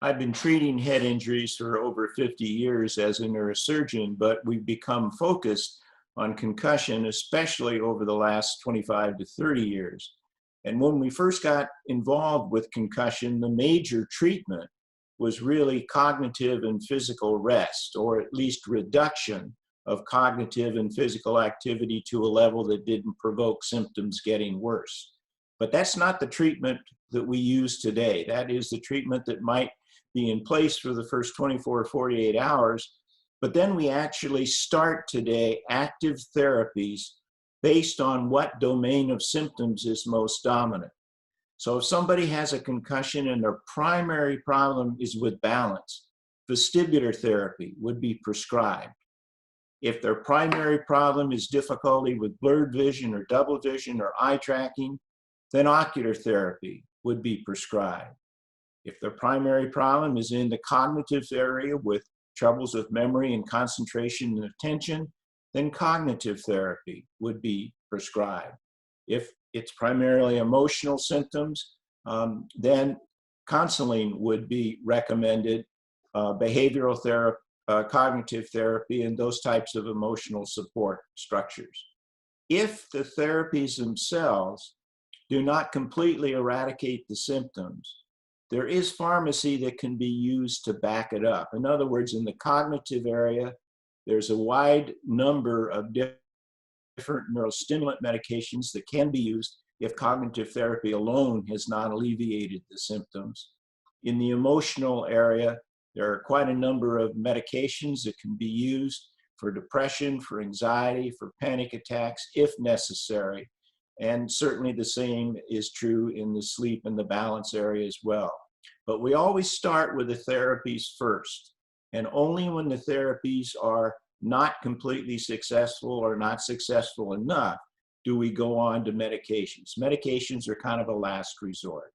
I've been treating head injuries for over 50 years as a neurosurgeon, but we've become focused on concussion, especially over the last 25 to 30 years. And when we first got involved with concussion, the major treatment was really cognitive and physical rest, or at least reduction of cognitive and physical activity to a level that didn't provoke symptoms getting worse. But that's not the treatment that we use today. That is the treatment that might be in place for the first 24 or 48 hours. But then we actually start today active therapies based on what domain of symptoms is most dominant. So if somebody has a concussion and their primary problem is with balance, vestibular therapy would be prescribed. If their primary problem is difficulty with blurred vision or double vision or eye tracking, then ocular therapy would be prescribed. If their primary problem is in the cognitive area with troubles with memory and concentration and attention, then cognitive therapy would be prescribed. If it's primarily emotional symptoms, then counseling would be recommended, behavioral therapy, cognitive therapy, and those types of emotional support structures. If the therapies themselves do not completely eradicate the symptoms, there is pharmacy that can be used to back it up. In other words, in the cognitive area, there's a wide number of different neurostimulant medications that can be used if cognitive therapy alone has not alleviated the symptoms. In the emotional area, there are quite a number of medications that can be used for depression, for anxiety, for panic attacks, if necessary. And certainly the same is true in the sleep and the balance area as well. But we always start with the therapies first. And only when the therapies are not completely successful or not successful enough do we go on to medications. Medications are kind of a last resort.